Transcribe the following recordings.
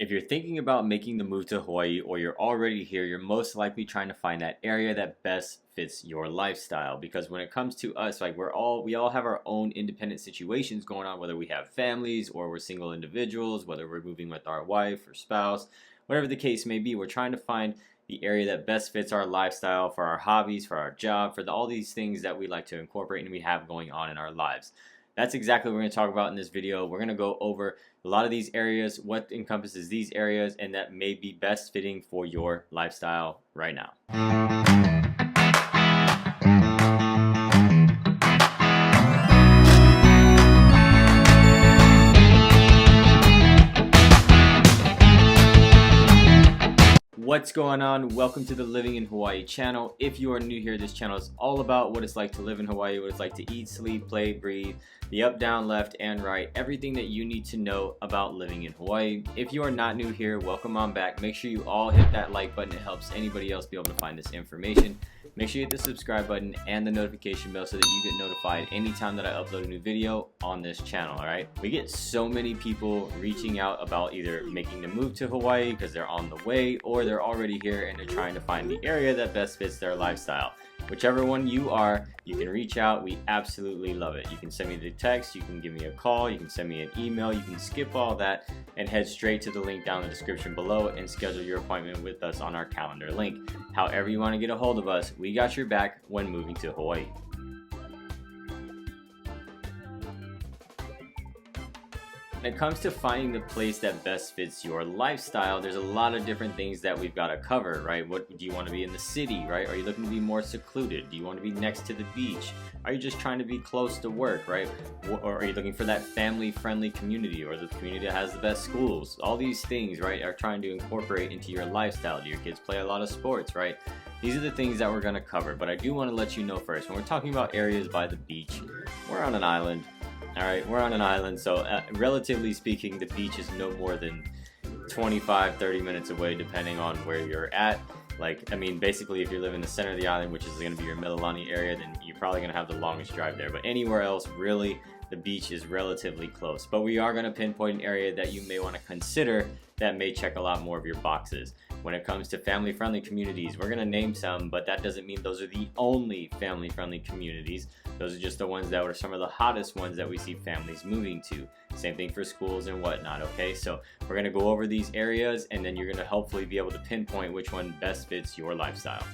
If you're thinking about making the move to Hawaii or you're already here, you're most likely trying to find that area that best fits your lifestyle. Because when it comes to us, like we all have our own independent situations going on, whether we have families or we're single individuals, whether we're moving with our wife or spouse, whatever the case may be, we're trying to find the area that best fits our lifestyle, for our hobbies, for our job, for all these things that we like to incorporate and we have going on in our lives. That's exactly what we're going to talk about in this video. We're going to go over a lot of these areas, what encompasses these areas, and that may be best fitting for your lifestyle right now. What's going on? Welcome to the Living in Hawaii channel. If you are new here, this channel is all about what it's like to live in Hawaii, what it's like to eat, sleep, play, breathe, the up, down, left, and right, everything that you need to know about living in Hawaii. If you are not new here, welcome on back. Make sure you all hit that like button. It helps anybody else be able to find this information. Make sure you hit the subscribe button and the notification bell so that you get notified anytime that I upload a new video on this channel, all right? We get so many people reaching out about either making the move to Hawaii because they're on the way, or they're already here and they're trying to find the area that best fits their lifestyle. Whichever one you are, you can reach out. We absolutely love it. You can send me the text, you can give me a call, you can send me an email, you can skip all that and head straight to the link down in the description below and schedule your appointment with us on our calendar link. However you want to get a hold of us, we got your back when moving to Hawaii. When it comes to finding the place that best fits your lifestyle, there's a lot of different things that we've got to cover, right? What do you want to be in the city, right? Are you looking to be more secluded? Do you want to be next to the beach? Are you just trying to be close to work, right? Or are you looking for that family-friendly community, or the community that has the best schools? All these things, right, are trying to incorporate into your lifestyle. Do your kids play a lot of sports, right? These are the things that we're going to cover, but I do want to let you know first, when we're talking about areas by the beach, we're on an island. All right, we're on an island, so relatively speaking, the beach is no more than 25-30 minutes away, depending on where you're at. Like, I mean, basically, if you live in the center of the island, which is going to be your Mililani area, then you're probably going to have the longest drive there. But anywhere else, really, the beach is relatively close. But we are going to pinpoint an area that you may want to consider that may check a lot more of your boxes. When it comes to family-friendly communities, we're going to name some, but that doesn't mean those are the only family-friendly communities. Those are just the ones that are some of the hottest ones that we see families moving to. Same thing for schools and whatnot, okay? So we're going to go over these areas, and then you're going to hopefully be able to pinpoint which one best fits your lifestyle.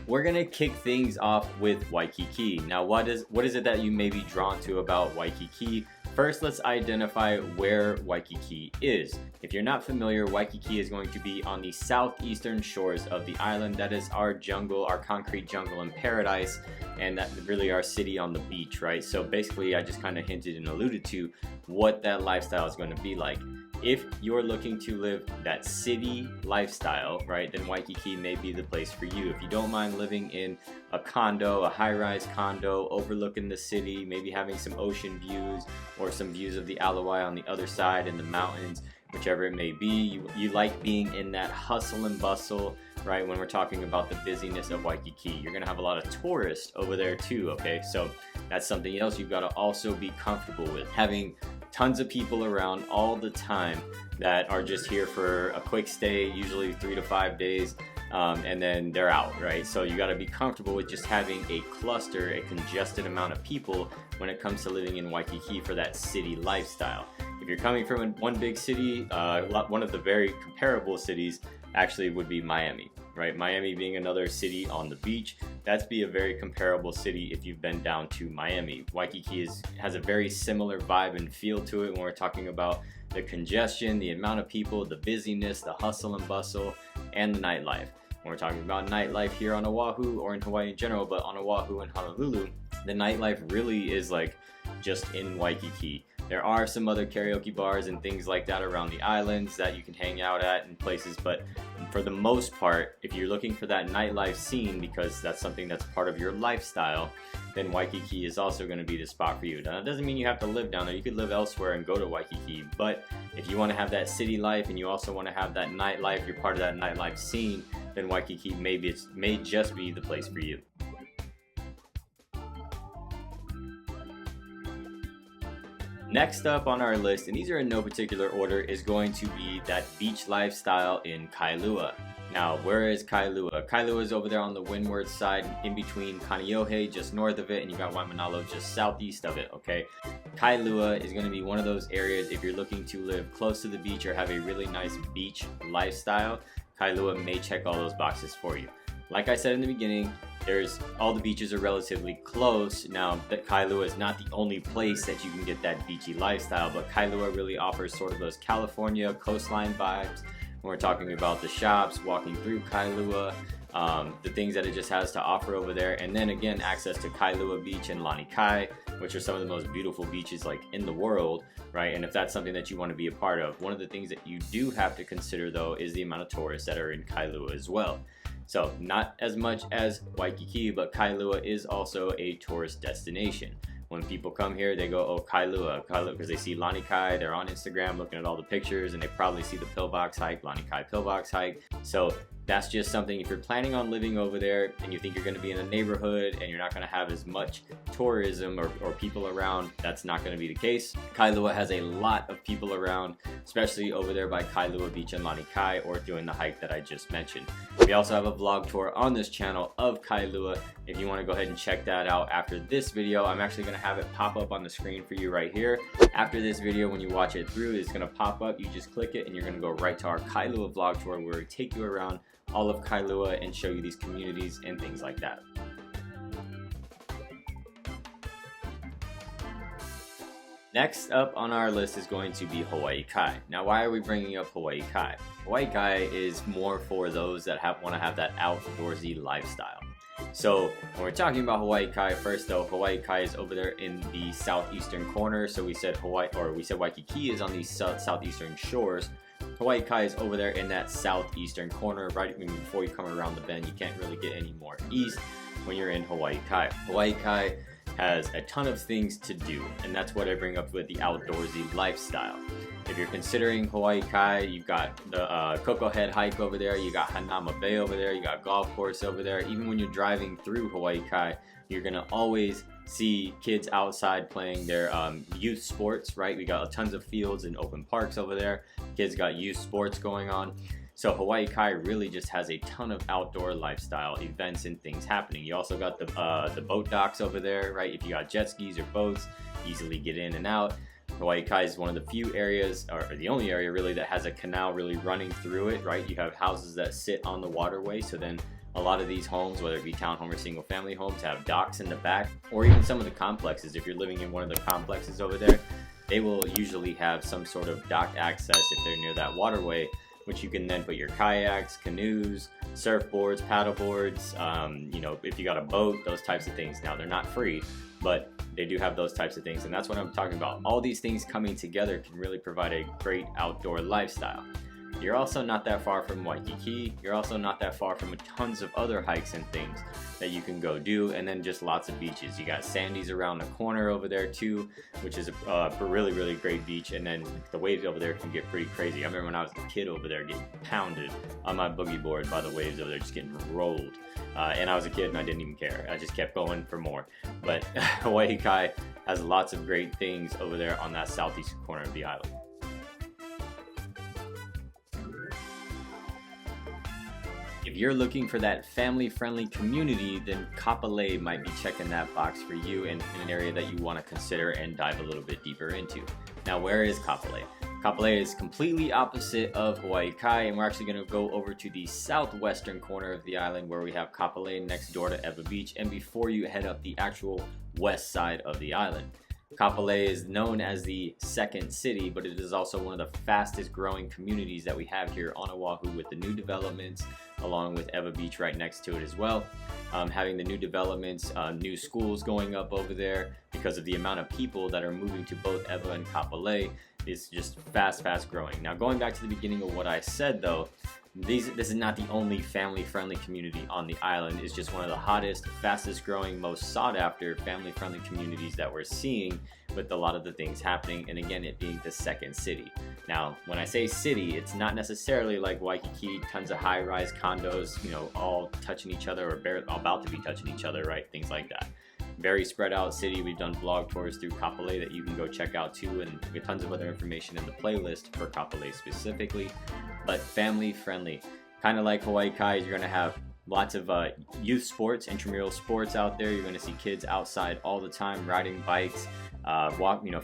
We're going to kick things off with Waikiki. Now, what is it that you may be drawn to about Waikiki? First, let's identify where Waikiki is. If you're not familiar, Waikiki is going to be on the southeastern shores of the island. That is our jungle, our concrete jungle in paradise, and that's really our city on the beach, right? So basically, I just kind of hinted and alluded to what that lifestyle is going to be like. If you're looking to live that city lifestyle, right, then Waikiki may be the place for you. If you don't mind living in a condo, a high-rise condo overlooking the city, maybe having some ocean views or some views of the Alawai on the other side in the mountains, whichever it may be, you like being in that hustle and bustle, right? When we're talking about the busyness of Waikiki, you're gonna have a lot of tourists over there too, okay? So that's something else you've got to also be comfortable with. Having tons of people around all the time that are just here for a quick stay, usually 3 to 5 days, and then they're out, right? So you got to be comfortable with just having a cluster, a congested amount of people when it comes to living in Waikiki for that city lifestyle. If you're coming from one big city, one of the very comparable cities actually would be Miami, right? Miami being another city on the beach, that's be a very comparable city if you've been down to Miami. Waikiki has a very similar vibe and feel to it when we're talking about the congestion, the amount of people, the busyness, the hustle and bustle, and the nightlife. When we're talking about nightlife here on Oahu or in Hawaii in general, but on Oahu and Honolulu, the nightlife really is like just in Waikiki. There are some other karaoke bars and things like that around the islands that you can hang out at and places, but for the most part, if you're looking for that nightlife scene because that's something that's part of your lifestyle, then Waikiki is also going to be the spot for you. Now, that doesn't mean you have to live down there. You could live elsewhere and go to Waikiki, but if you want to have that city life and you also want to have that nightlife, you're part of that nightlife scene, then Waikiki may just be the place for you. Next up on our list, and these are in no particular order, is going to be that beach lifestyle in Kailua. Now, where is Kailua? Kailua is over there on the windward side, in between Kaneohe, just north of it, and you got Waimanalo just southeast of it, okay? Kailua is going to be one of those areas, if you're looking to live close to the beach or have a really nice beach lifestyle, Kailua may check all those boxes for you. Like I said in the beginning, all the beaches are relatively close. Now, that Kailua is not the only place that you can get that beachy lifestyle, but Kailua really offers sort of those California coastline vibes. When we're talking about the shops, walking through Kailua, the things that it just has to offer over there, and then again, access to Kailua Beach and Lanikai, which are some of the most beautiful beaches like in the world, right? And if that's something that you want to be a part of, one of the things that you do have to consider though is the amount of tourists that are in Kailua as well. So not as much as Waikiki, but Kailua is also a tourist destination. When people come here, they go, oh, Kailua, because they see Lanikai, they're on Instagram looking at all the pictures, and they probably see the pillbox hike, Lanikai pillbox hike. So that's just something, if you're planning on living over there and you think you're going to be in a neighborhood and you're not going to have as much tourism or people around, that's not going to be the case. Kailua has a lot of people around, especially over there by Kailua Beach and Lanikai, or doing the hike that I just mentioned. We also have a vlog tour on this channel of Kailua. If you want to go ahead and check that out after this video, I'm actually going to have it pop up on the screen for you right here. After this video, when you watch it through, it's going to pop up. You just click it and you're going to go right to our Kailua vlog tour, where we take you around all of Kailua and show you these communities and things like that. Next up on our list is going to be Hawaii Kai. Now, why are we bringing up Hawaii Kai? Hawaii Kai is more for those that want to have that outdoorsy lifestyle. So when we're talking about Hawaii Kai, first though, Hawaii Kai is over there in the southeastern corner. So we said Waikiki is on the southeastern shores. Hawaii Kai is over there in that southeastern corner, right before you come around the bend. You can't really get any more east when you're in Hawaii Kai. Hawaii Kai has a ton of things to do, and that's what I bring up with the outdoorsy lifestyle. If you're considering Hawaii Kai, you've got the Coco Head hike over there, you got Hanama Bay over there, you got golf course over there. Even when you're driving through Hawaii Kai, you're gonna always see kids outside playing their youth sports, right? We got tons of fields and open parks over there. Kids got youth sports going on. So Hawaii Kai really just has a ton of outdoor lifestyle events and things happening. You also got the boat docks over there, right? If you got jet skis or boats, easily get in and out. Hawaii Kai is one of the few areas, or the only area really, that has a canal really running through it, right? You have houses that sit on the waterway, so then a lot of these homes, whether it be townhome or single family homes, have docks in the back, or even some of the complexes. If you're living in one of the complexes over there, they will usually have some sort of dock access if they're near that waterway, which you can then put your kayaks, canoes, surfboards, paddleboards, if you got a boat, those types of things. Now, they're not free, but they do have those types of things, and that's what I'm talking about. All these things coming together can really provide a great outdoor lifestyle. You're also not that far from Waikiki. You're also not that far from tons of other hikes and things that you can go do, and then just lots of beaches. You got Sandy's around the corner over there too, which is a really, really great beach, and then the waves over there can get pretty crazy. I remember when I was a kid over there getting pounded on my boogie board by the waves over there, just getting rolled. And I was a kid and I didn't even care. I just kept going for more. But Hawaii Kai has lots of great things over there on that southeastern corner of the island. If you're looking for that family-friendly community, then Kapolei might be checking that box for you in an area that you want to consider and dive a little bit deeper into. Now, where is Kapolei? Kapolei is completely opposite of Hawaii Kai, and we're actually going to go over to the southwestern corner of the island, where we have Kapolei next door to Ewa Beach, and before you head up the actual west side of the island. Kapolei is known as the second city, but it is also one of the fastest growing communities that we have here on Oahu, with the new developments, along with Ewa Beach right next to it as well. Having the new developments, new schools going up over there because of the amount of people that are moving to both Ewa and Kapolei is just fast growing. Now, going back to the beginning of what I said though, this is not the only family-friendly community on the island. It's just one of the hottest, fastest growing, most sought-after family-friendly communities that we're seeing, with a lot of the things happening, and again, it being the second city. Now, when I say city, it's not necessarily like Waikiki, tons of high-rise condos, all touching each other or about to be touching each other, right? Things like that. very spread out city. We've done vlog tours through Kapolei that you can go check out too, and we have tons of other information in the playlist for Kapolei specifically. But family friendly, kind of like Hawaii Kai, you're gonna have lots of youth sports, intramural sports out there. You're gonna see kids outside all the time riding bikes,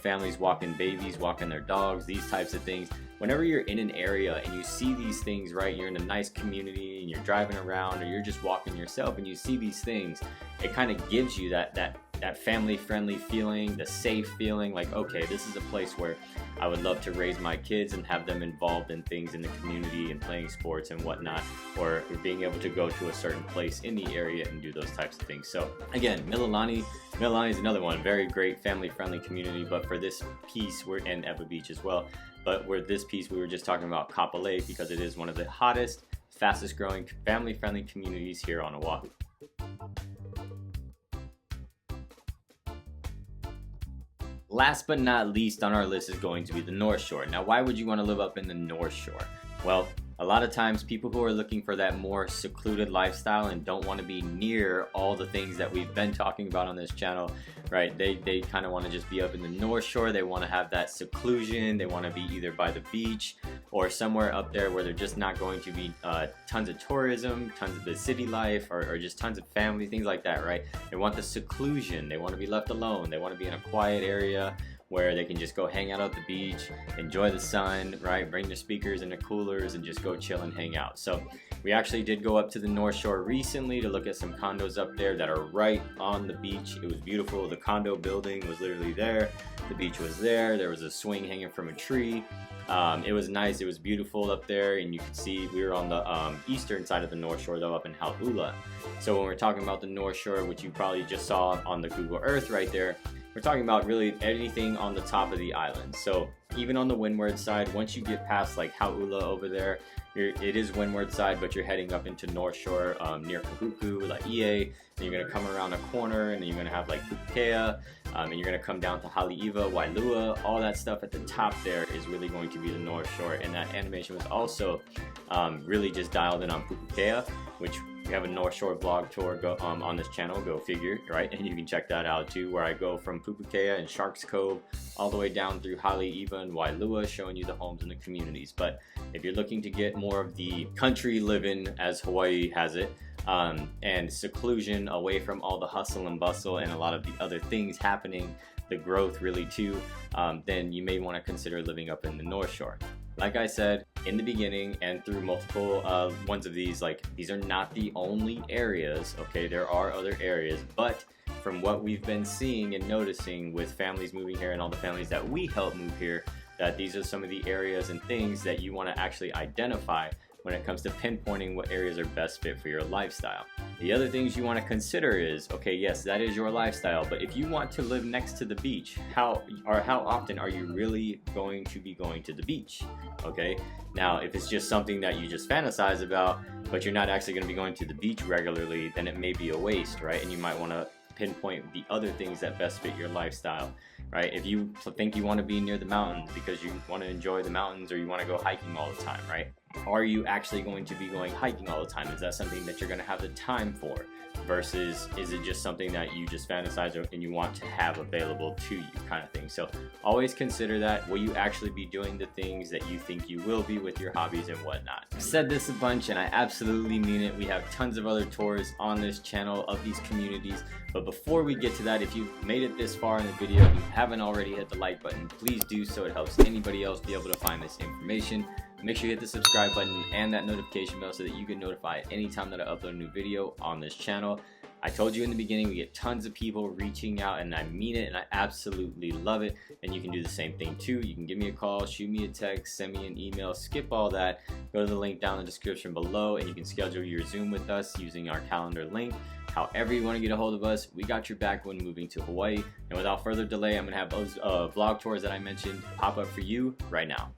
families walking babies, walking their dogs, these types of things. Whenever you're in an area and you see these things, right, you're in a nice community and you're driving around or you're just walking yourself and you see these things, it kind of gives you that family friendly feeling, the safe feeling, like, okay, this is a place where I would love to raise my kids and have them involved in things in the community and playing sports and whatnot, or being able to go to a certain place in the area and do those types of things. So again, Mililani is another one, very great family friendly community. But for this piece, we're in Ewa Beach as well, but with this piece we were just talking about Kapolei because it is one of the hottest, fastest growing family friendly communities here on Oahu. Last but not least on our list is going to be the North Shore. Now, why would you want to live up in the North Shore? Well, a lot of times people who are looking for that more secluded lifestyle and don't want to be near all the things that we've been talking about on this channel, right? They kind of want to just be up in the North Shore. They want to have that seclusion. They want to be either by the beach or somewhere up there where they're just not going to be tons of tourism, tons of the city life, or just tons of family, things like that, right? They want the seclusion. They want to be left alone. They want to be in a quiet area where they can just go hang out at the beach, enjoy the sun, right? Bring their speakers and their coolers and just go chill and hang out. So we actually did go up to the North Shore recently to look at some condos up there that are right on the beach. It was beautiful. The condo building was literally there. The beach was there. There was a swing hanging from a tree. It was nice. It was beautiful up there, and you could see we were on the eastern side of the North Shore, though, up in Hailua. So when we're talking about the North Shore, which you probably just saw on the Google Earth right there, we're talking about really anything on the top of the island. So even on the windward side, once you get past like Hailua over there, it is windward side, but you're heading up into North Shore near Kahuku, Laie, and you're gonna come around a corner, and then you're gonna have like Pupukea, and you're gonna come down to Haleiwa, Wailua. All that stuff at the top there is really going to be the North Shore, and that animation was also really just dialed in on Pupukea, which we have a North Shore vlog tour on this channel, go figure, right? And you can check that out too, where I go from Pupukea and Sharks Cove all the way down through Haleiwa and Wailua, showing you the homes and the communities. But if you're looking to get more of the country living as Hawaii has it, and seclusion away from all the hustle and bustle and a lot of the other things happening, the growth really too, then you may want to consider living up in the North Shore. Like I said in the beginning and through multiple ones of these, like, these are not the only areas, okay? There are other areas, but from what we've been seeing and noticing with families moving here and all the families that we help move here, that these are some of the areas and things that you want to actually identify when it comes to pinpointing what areas are best fit for your lifestyle. The other things you want to consider is, okay, yes, that is your lifestyle, but if you want to live next to the beach, how often are you really going to be going to the beach? Okay, now if it's just something that you just fantasize about, but you're not actually going to be going to the beach regularly, then it may be a waste, right? And you might want to pinpoint the other things that best fit your lifestyle, right? If you think you want to be near the mountains because you want to enjoy the mountains, or you want to go hiking all the time, right? Are you actually going to be going hiking all the time? Is that something that you're going to have the time for? Versus is it just something that you just fantasize and you want to have available to you, kind of thing. So always consider that. Will you actually be doing the things that you think you will be with your hobbies and whatnot? I've said this a bunch and I absolutely mean it. We have tons of other tours on this channel of these communities. But before we get to that, if you've made it this far in the video and you haven't already hit the like button, please do so. It helps anybody else be able to find this information. Make sure you hit the subscribe button and that notification bell so that you get notified anytime that I upload a new video on this channel. I told you in the beginning, we get tons of people reaching out, and I mean it, and I absolutely love it. And you can do the same thing too. You can give me a call, shoot me a text, send me an email, skip all that. Go to the link down in the description below, and you can schedule your Zoom with us using our calendar link. However you want to get a hold of us, we got your back when moving to Hawaii. And without further delay, I'm going to have those vlog tours that I mentioned pop up for you right now.